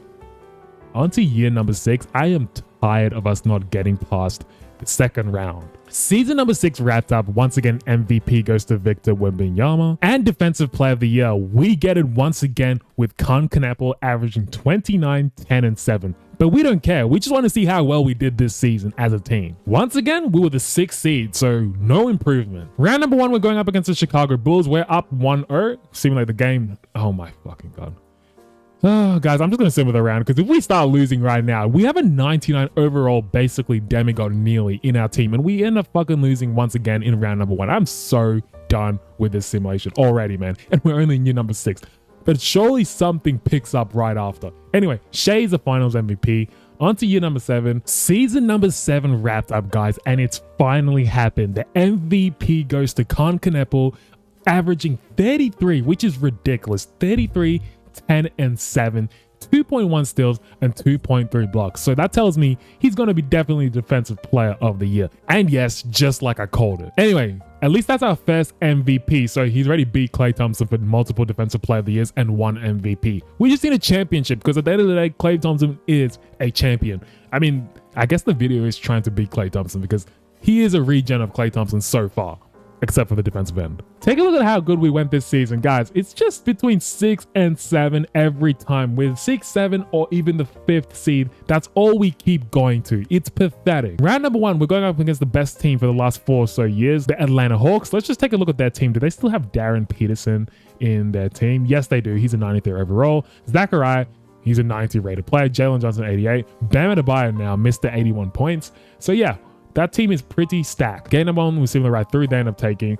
On to year number 6. I am tired of us not getting past the second round. Season number 6 wrapped up. Once again, MVP goes to Victor Wembanyama. And Defensive Player of the Year, we get it once again with Kon Knueppel averaging 29, 10, and 7. But we don't care. We just want to see how well we did this season as a team. Once again, we were the 6th seed, so no improvement. Round number 1, we're going up against the Chicago Bulls. We're up 1-0. Simulate the game. Oh my fucking God. Oh, guys, I'm just going to sim with a round because if we start losing right now, we have a 99 overall, basically demigod nearly in our team, and we end up fucking losing once again in round number 1. I'm so done with this simulation already, man. And we're only in year number 6. But surely something picks up right after. Anyway, Shay's the finals MVP. On to year number 7. Season number 7 wrapped up, guys, and it's finally happened. The MVP goes to Kon Knueppel, averaging 33, which is ridiculous. 33, 10, and 7, 2.1 steals, and 2.3 blocks. So that tells me he's going to be definitely Defensive Player of the Year. And yes, just like I called it. Anyway, at least that's our first MVP. So he's already beat Klay Thompson for multiple Defensive Player of the Years and 1 MVP. We just need a championship because at the end of the day, Klay Thompson is a champion. I mean, I guess the video is trying to beat Klay Thompson because he is a regen of Klay Thompson so far, except for the defensive end. Take a look at how good we went this season, guys. It's just between 6 and 7 every time. With 6, 7, or even the 5th seed, that's all we keep going to. It's pathetic. Round number 1, we're going up against the best team for the last 4 or so years, the Atlanta Hawks. Let's just take a look at their team. Do they still have Darren Peterson in their team? Yes, they do. He's a 93 overall. Zachariah, he's a 90 rated player. Jalen Johnson, 88. Bam Adebayo now, Mr. 81 points. So yeah, that team is pretty stacked. Game number 1 was similar right through. They end up taking.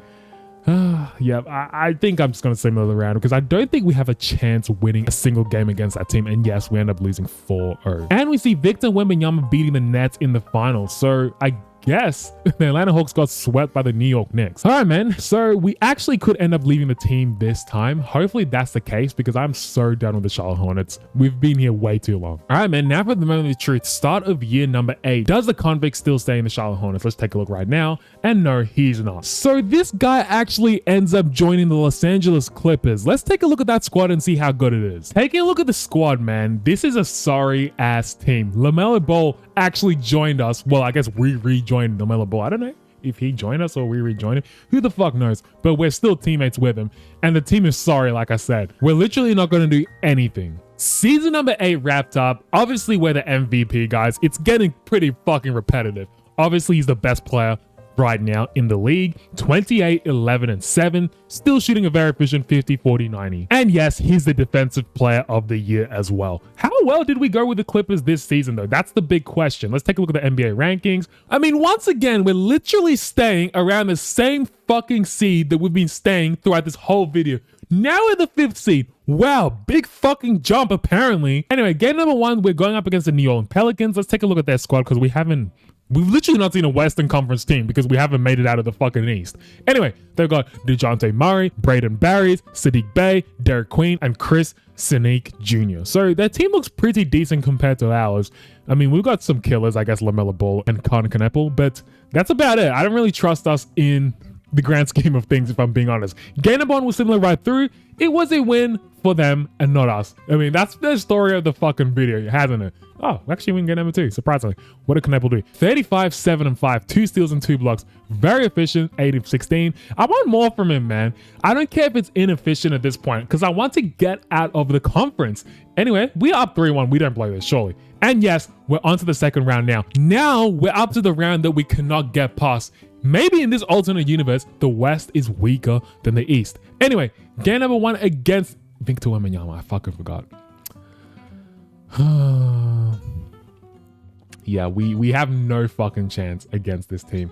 Yeah, I think I'm just going to simulate around because I don't think we have a chance winning a single game against that team. And yes, we end up losing 4-0. And we see Victor Wembanyama beating the Nets in the finals. So I guess the Atlanta Hawks got swept by the New York Knicks. All right, man. So we actually could end up leaving the team this time. Hopefully that's the case because I'm so done with the Charlotte Hornets. We've been here way too long. All right, man. Now for the moment of truth. Start of year number 8. Does the convict still stay in the Charlotte Hornets? Let's take a look right now. And no, he's not. So this guy actually ends up joining the Los Angeles Clippers. Let's take a look at that squad and see how good it is. Taking a look at the squad, man. This is a sorry ass team. LaMelo Ball actually joined us. Well, I guess we rejoined LaMelo Ball. I don't know if he joined us or we rejoined him. Who the fuck knows? But we're still teammates with him. And the team is sorry, like I said. We're literally not going to do anything. Season number 8 wrapped up. Obviously, we're the MVP, guys. It's getting pretty fucking repetitive. Obviously, he's the best player right now in the league. 28, 11, and 7. Still shooting a very efficient 50, 40, 90. And yes, he's the Defensive Player of the Year as well. How well did we go with the Clippers this season, though? That's the big question. Let's take a look at the NBA rankings. I mean, once again, we're literally staying around the same fucking seed that we've been staying throughout this whole video. Now we're the 5th seed. Wow, big fucking jump apparently. Anyway, game number 1, we're going up against the New Orleans Pelicans. Let's take a look at their squad because we haven't We've literally not seen a Western Conference team because we haven't made it out of the fucking East. Anyway, they've got DeJounte Murray, Braden Barries, Sadiq Bey, Derek Queen, and Chris Sneak Jr. So their team looks pretty decent compared to ours. I mean, we've got some killers, I guess LaMelo Ball and Kon Knueppel, but that's about it. I don't really trust us in the grand scheme of things, if I'm being honest. Game number 1 was similar right through. It was a win for them and not us. I mean, that's the story of the fucking video, hasn't it? Oh, actually we can get number 2, surprisingly. What did Knueppel do? 35, 7, and 5, 2 steals and 2 blocks. Very efficient, 8 of 16. I want more from him, man. I don't care if it's inefficient at this point because I want to get out of the conference. Anyway, we are up 3-1. We don't play this, surely. And yes, we're on to the second round now. Now we're up to the round that we cannot get past. Maybe in this alternate universe, the West is weaker than the East. Anyway, game number 1 against Victor Wembanyama. I fucking forgot. Yeah, we have no fucking chance against this team.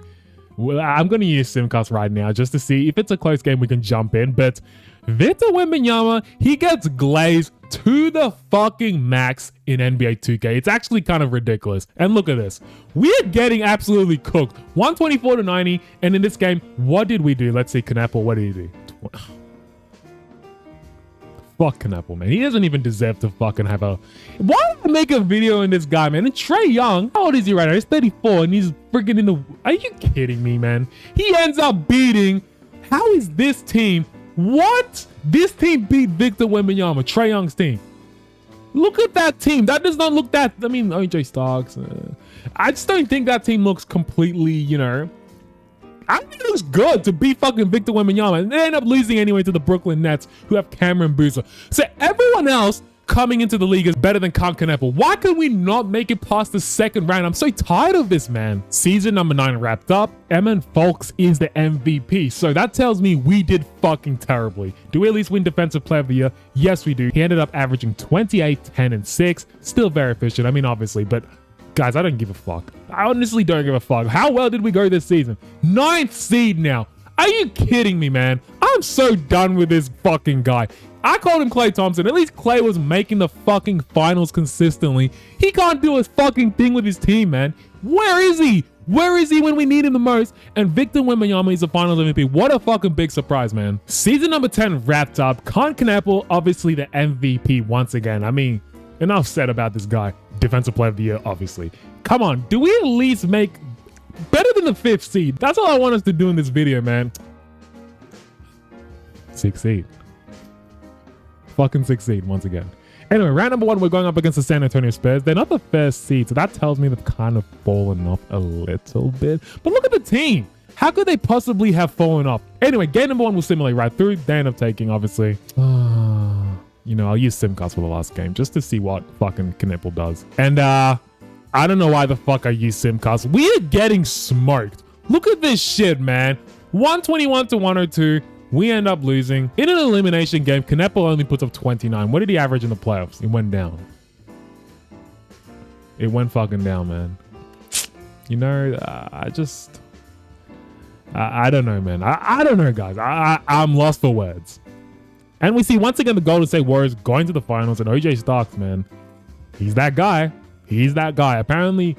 Well, I'm going to use Simcast right now just to see if it's a close game we can jump in. But Victor Wembanyama, he gets glazed to the fucking max in NBA 2K. It's actually kind of ridiculous. And look at this. We're getting absolutely cooked. 124 to 90. And in this game, what did we do? Let's see, Knueppel, what did he do? Fuck Knueppel, man. He doesn't even deserve to fucking have a... Why did I make a video in this guy, man? And Trae Young, how old is he right now? He's 34 and he's freaking in the... Are you kidding me, man? He ends up beating... How is this team... What? This team beat Victor Wembanyama, Trae Young's team. Look at that team. That does not look that... I mean, OJ Starks. I just don't think that team looks completely, you know... I think it looks good to beat fucking Victor Wembanyama, and they end up losing anyway to the Brooklyn Nets, who have Cameron Boozer. So everyone else coming into the league is better than Kon Knueppel. Why can we not make it past the second round? I'm so tired of this, man. Season number 9 wrapped up. Emin Fox is the MVP. So that tells me we did fucking terribly. Do we at least win Defensive Player of the Year? Yes, we do. He ended up averaging 28, 10, and 6. Still very efficient. I mean, obviously, but guys, I don't give a fuck. I honestly don't give a fuck. How well did we go this season? 9th seed now. Are you kidding me, man? I'm so done with this fucking guy. I called him Klay Thompson. At least Klay was making the fucking finals consistently. He can't do his fucking thing with his team, man. Where is he? Where is he when we need him the most? And Victor Wembanyama is the finals MVP. What a fucking big surprise, man. Season number 10 wrapped up. Kon Knueppel, obviously the MVP once again. I mean, enough said about this guy. Defensive Player of the Year, obviously. Come on, do we at least make better than the 5th seed? That's all I want us to do in this video, man. 6th seed. Fucking 6th seed once again. Anyway, round number 1, we're going up against the San Antonio Spurs. They're not the first seed, so that tells me they've kind of fallen off a little bit. But look at the team. How could they possibly have fallen off? Anyway, game number 1 will simulate right through. They end up taking, obviously. You know, I'll use Simcast for the last game just to see what fucking Knueppel does. And I don't know why the fuck I use Simcast. We are getting smoked. Look at this shit, man. 121 to 102. We end up losing. In an elimination game, Knueppel only puts up 29. What did he average in the playoffs? It went down. It went fucking down, man. You know, I don't know, man. I don't know, guys. I'm lost for words. And we see once again the Golden State Warriors going to the finals, and OJ Starks, man, he's that guy. He's that guy. Apparently,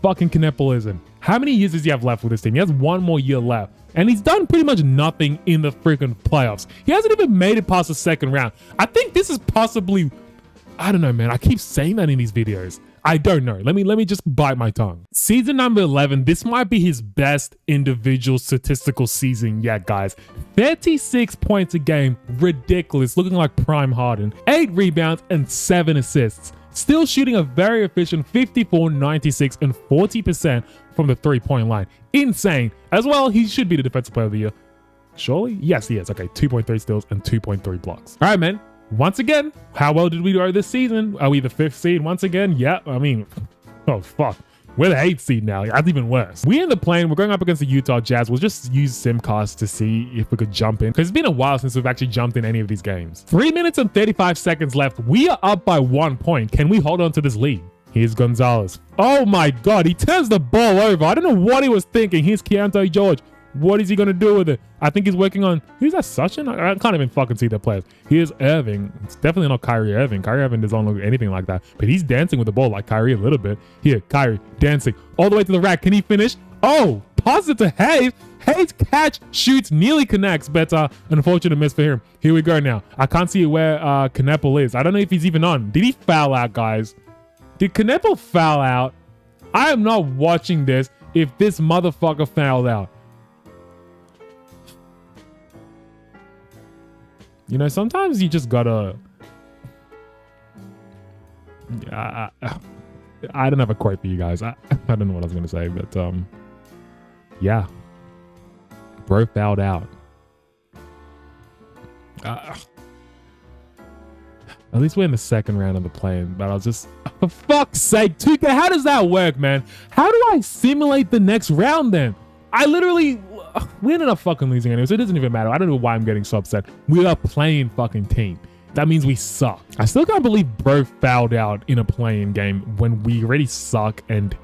fucking Knueppel isn't. How many years does he have left with this team? He has 1 more year left. And he's done pretty much nothing in the freaking playoffs. He hasn't even made it past the second round. I think this is possibly... I don't know, man. I keep saying that in these videos. I don't know. Let me just bite my tongue. Season number 11. This might be his best individual statistical season yet, guys. 36 points a game. Ridiculous. Looking like prime Harden. 8 rebounds and 7 assists. Still shooting a very efficient 54, 96, and 40% from the 3-point line. Insane. As well, he should be the Defensive Player of the Year. Surely? Yes, he is. Okay, 2.3 steals and 2.3 blocks. All right, man. Once again, how well did we go this season? Are we the 5th seed once again? Yeah, I mean, oh, fuck. We're the 8th seed now. That's even worse. We in the plane. We're going up against the Utah Jazz. We'll just use Simcast to see if we could jump in, because it's been a while since we've actually jumped in any of these games. 3 minutes and 35 seconds left. We are up by 1 point. Can we hold on to this lead? Here's Gonzalez. Oh my God, he turns the ball over. I don't know what he was thinking. Here's Keontae George. What is he going to do with it? I think he's working on, who's that, Sachin? I can't even fucking see the players. Here's Irving. It's definitely not Kyrie Irving. Kyrie Irving doesn't look anything like that, but he's dancing with the ball like Kyrie a little bit. Here, Kyrie dancing all the way to the rack. Can he finish? Oh, pass it to Hayes. Hayes catch, shoots, nearly connects, but unfortunate miss for him. Here we go now. I can't see where Knueppel is. I don't know if he's even on. Did he foul out, guys? Did Knueppel foul out? I am not watching this if this motherfucker fouled out. You know, sometimes you just gotta... I don't have a quote for you guys. I don't know what I was gonna say, but yeah. Bro fouled out. At least we're in the second round of the play-in, but I was just... For fuck's sake, 2K, how does that work, man? How do I simulate the next round then? I literally... We ended up fucking losing anyway, so it doesn't even matter. I don't know why I'm getting so upset. We are playing fucking team. That means we suck. I still can't believe bro fouled out in a playing game when we already suck and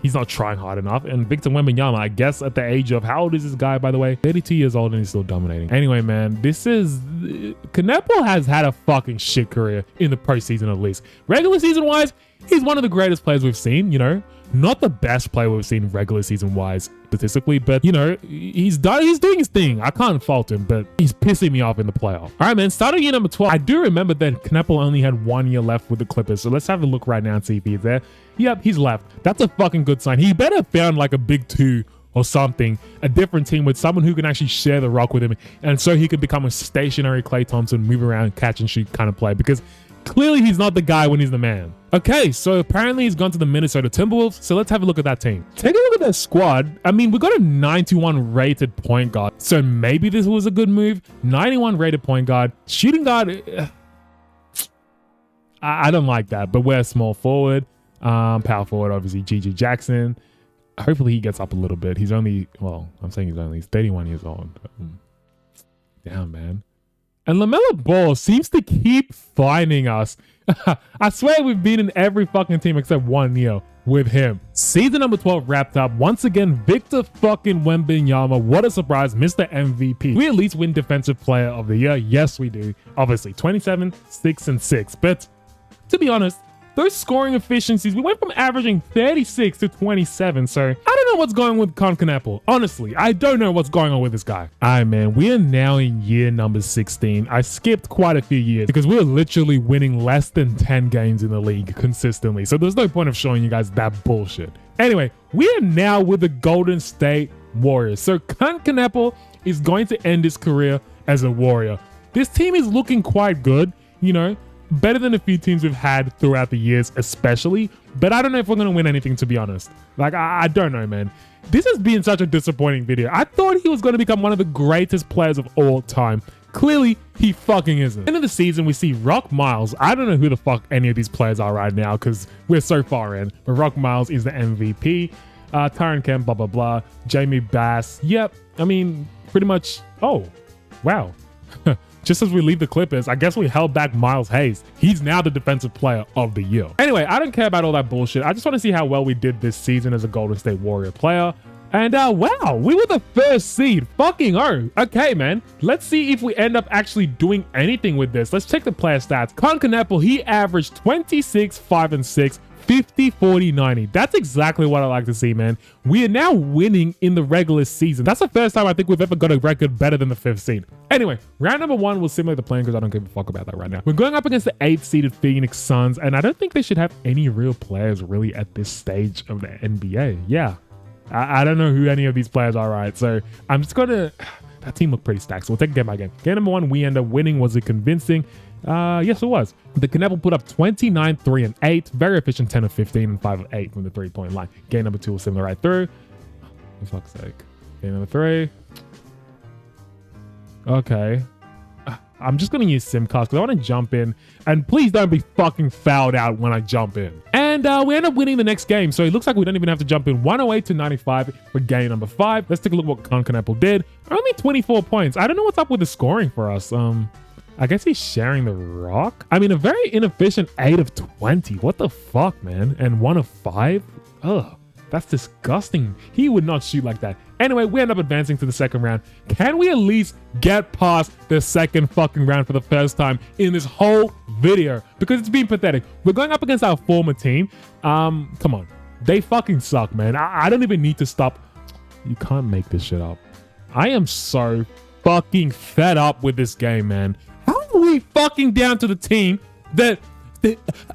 he's not trying hard enough. And Victor Wembanyama, I guess at the age of, how old is this guy, by the way? 32 years old and he's still dominating. Anyway, man, this is... Knueppel has had a fucking shit career in the postseason at least. Regular season-wise, he's one of the greatest players we've seen, you know? Not the best player we've seen regular season-wise statistically, but, you know, he's doing his thing. I can't fault him, but he's pissing me off in the playoff. All right, man, starting year number 12. I do remember that Knueppel only had 1 year left with the Clippers, so let's have a look right now and see if he's there. Yep, he's left. That's a fucking good sign. He better found like a big two or something, a different team with someone who can actually share the rock with him, and so he could become a stationary Klay Thompson, move around, catch and shoot kind of player, because clearly he's not the guy when he's the man. Okay, so apparently he's gone to the Minnesota Timberwolves, so let's have a look at that team. Take a look at their squad. I mean, we got a 91 rated point guard, so maybe this was a good move. 91 rated point guard. Shooting guard, I don't like that, but we're a small forward. Power forward, obviously, GG Jackson. Hopefully he gets up a little bit. He's only, well, he's 31 years old. Damn, man. And LaMelo Ball seems to keep finding us. I swear we've been in every fucking team except 1 year with him. Season number 12 wrapped up. Once again, Victor fucking Wembanyama. What a surprise. Mr. MVP. We at least win Defensive Player of the Year. Yes, we do. Obviously, 27, 6, and 6. But to be honest, those scoring efficiencies, we went from averaging 36 to 27. So I don't know what's going on with Kon Knueppel. Honestly, I don't know what's going on with this guy. All right, man, we are now in year number 16. I skipped quite a few years because we were literally winning less than 10 games in the league consistently. So there's no point of showing you guys that bullshit. Anyway, we are now with the Golden State Warriors. So Kon Knueppel is going to end his career as a Warrior. This team is looking quite good, you know, better than a few teams we've had throughout the years, especially. But I don't know if we're going to win anything, to be honest. Like, I don't know, man. This has been such a disappointing video. I thought he was going to become one of the greatest players of all time. Clearly, he fucking isn't. End of the season, we see Rock Miles. I don't know who the fuck any of these players are right now because we're so far in. But Rock Miles is the MVP. Tyron Kemp, blah, blah, blah. Jamie Bass. Yep. I mean, pretty much. Oh, wow. Just as we leave the Clippers, I guess we held back Miles Hayes. He's now the Defensive Player of the Year. Anyway, I don't care about all that bullshit. I just want to see how well we did this season as a Golden State Warrior player. And wow, we were the first seed. Fucking oh. Okay, man. Let's see if we end up actually doing anything with this. Let's check the player stats. Kon Knueppel, he averaged 26, 5, and 6. 50, 40, 90. That's exactly what I like to see, man. We are now winning in the regular season. That's the first time I think we've ever got a record better than the 5th seed. Anyway, round number 1 will simulate the plan because I don't give a fuck about that right now. We're going up against the 8th seeded Phoenix Suns, and I don't think they should have any real players really at this stage of the NBA. Yeah, I don't know who any of these players are, right? So I'm just gonna... That team looked pretty stacked, so we'll take it game by game. Game number 1, we end up winning. Was it convincing? Yes, it was. The Knueppel put up 29, 3, and 8. Very efficient, 10 of 15 and 5 of 8 from the 3-point line. Game number 2 was similar right through. For fuck's sake. Game number 3. Okay. I'm just going to use Simcast because I want to jump in. And please don't be fucking fouled out when I jump in. And we end up winning the next game. So it looks like we don't even have to jump in. 108 to 95 for game number 5. Let's take a look at what Kon Knueppel did. Only 24 points. I don't know what's up with the scoring for us. I guess he's sharing the rock. I mean, a very inefficient 8 of 20. What the fuck, man? And 1 of 5? Ugh. That's disgusting. He would not shoot like that. Anyway, we end up advancing to the second round. Can we at least get past the second fucking round for the first time in this whole video? Because it's been pathetic. We're going up against our former team. Come on. They fucking suck, man. I don't even need to stop. You can't make this shit up. I am so fucking fed up with this game, man. How are we fucking down to the team that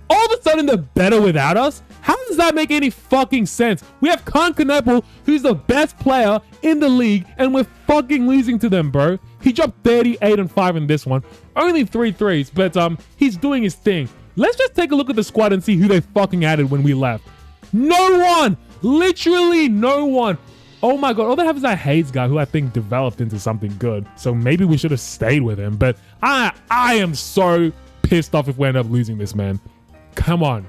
all of a sudden they're better without us? How does that make any fucking sense? We have Kon Knueppel, who's the best player in the league, and we're fucking losing to them, bro. He dropped 38 and 5 in this one. Only 3 threes, but he's doing his thing. Let's just take a look at the squad and see who they fucking added when we left. No one! Literally no one. Oh my god, all they have is that Hayes guy who I think developed into something good. So maybe we should have stayed with him, but I am so pissed off if we end up losing this, man. Come on.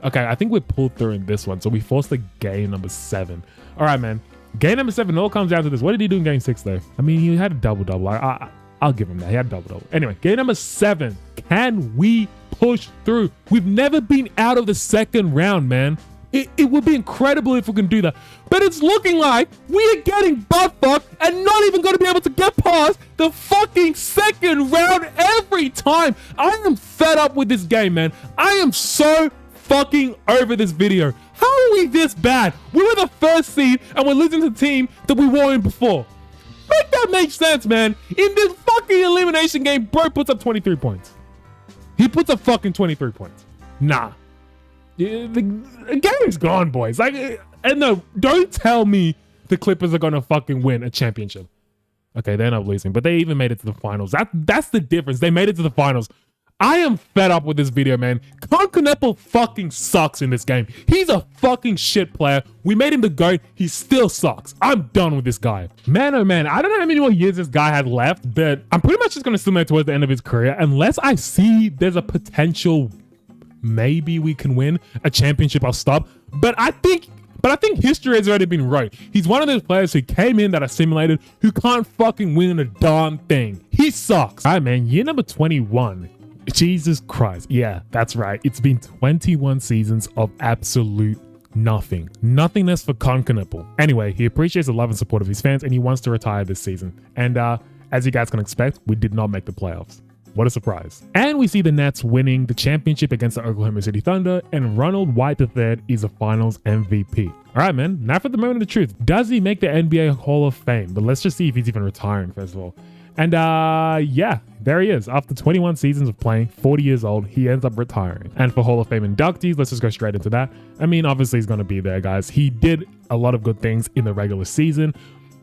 Okay, I think we pulled through in this one, so we forced the game number 7. All right, man. Game number 7, it all comes down to this. What did he do in game 6, though? I mean, he had a double-double. I'll give him that. He had a double-double. Anyway, game number 7. Can we push through? We've never been out of the second round, man. It would be incredible if we can do that. But it's looking like we are getting butt-fucked and not even going to be able to get past the fucking second round every time. I am fed up with this game, man. I am so fucking over this video. How are we this bad? We were the first seed and we're losing to the team that we were in before. Make that make sense, man. In this fucking elimination game, bro puts up 23 points. He puts up fucking 23 points. Nah. The game's gone, boys. Like, and no, don't tell me the Clippers are gonna fucking win a championship. Okay, they're not losing, but they even made it to the finals. That's the difference. They made it to the finals. I am fed up with this video, man. Kon Knueppel fucking sucks in this game. He's a fucking shit player. We made him the GOAT. He still sucks. I'm done with this guy. Man, oh man, I don't know how many more years this guy had left, but I'm pretty much just gonna submit towards the end of his career unless I see there's a potential maybe we can win a championship. I'll stop. But I think history has already been wrote. He's one of those players who came in that are simulated, who can't fucking win a darn thing. He sucks. All right, man. Year number 21. Jesus Christ. Yeah, that's right. It's been 21 seasons of absolute nothing. Nothingness for Kon Knueppel. Anyway, he appreciates the love and support of his fans and he wants to retire this season. And as you guys can expect, we did not make the playoffs. What a surprise. And we see the Nets winning the championship against the Oklahoma City Thunder, and Ronald White III is the finals MVP. All right, man, now for the moment of the truth. Does he make the NBA Hall of Fame? But let's just see if he's even retiring, first of all. And yeah, there he is. After 21 seasons of playing, 40 years old, he ends up retiring. And for Hall of Fame inductees, let's just go straight into that. I mean, obviously he's going to be there, guys. He did a lot of good things in the regular season.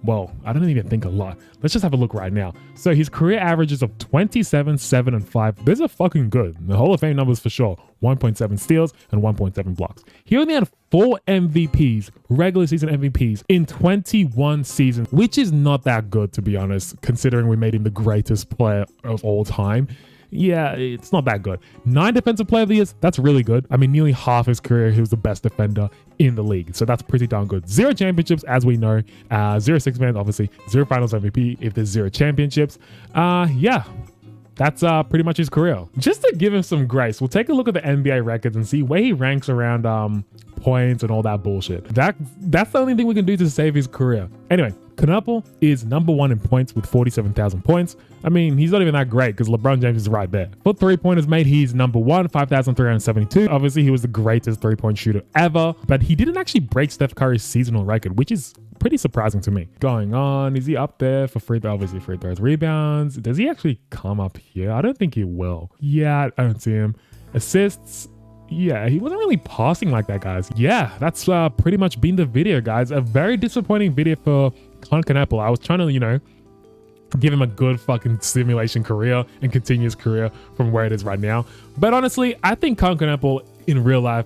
Well, I don't even think a lot. Let's just have a look right now. So his career averages of 27, 7, and 5. Those are fucking good. The Hall of Fame numbers for sure. 1.7 steals and 1.7 blocks. He only had 4 MVPs, regular season MVPs, in 21 seasons, which is not that good, to be honest, considering we made him the greatest player of all time. Yeah, it's not that good. 9 defensive player of the years, that's really good. I mean, nearly half his career, he was the best defender in the league. So that's pretty darn good. 0 championships, as we know. 0 six-man, obviously. 0 finals MVP if there's 0 championships. Yeah, that's pretty much his career. Just to give him some grace, we'll take a look at the NBA records and see where he ranks around points and all that bullshit. That's the only thing we can do to save his career. Anyway, Knueppel is number 1 in points with 47,000 points. I mean, he's not even that great because LeBron James is right there. For 3-pointers made, he's number 1, 5,372. Obviously, he was the greatest 3-point shooter ever, but he didn't actually break Steph Curry's seasonal record, which is pretty surprising to me. Going on, is he up there for free throws? Obviously, free throws, rebounds. Does he actually come up here? I don't think he will. Yeah, I don't see him. Assists. Yeah, he wasn't really passing like that, guys. Yeah, that's pretty much been the video, guys. A very disappointing video for Kon Knueppel. I was trying to, give him a good fucking simulation career and continue his career from where it is right now. But honestly, I think Kon Knueppel in real life,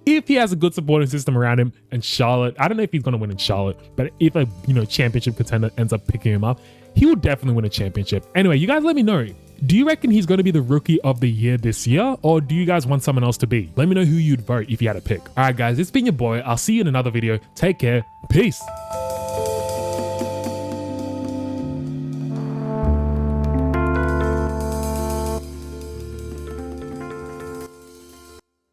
if he has a good supporting system around him and Charlotte, I don't know if he's going to win in Charlotte, but if a championship contender ends up picking him up, he will definitely win a championship. Anyway, you guys let me know. Do you reckon he's going to be the rookie of the year this year? Or do you guys want someone else to be? Let me know who you'd vote if you had a pick. All right, guys, it's been your boy. I'll see you in another video. Take care. Peace.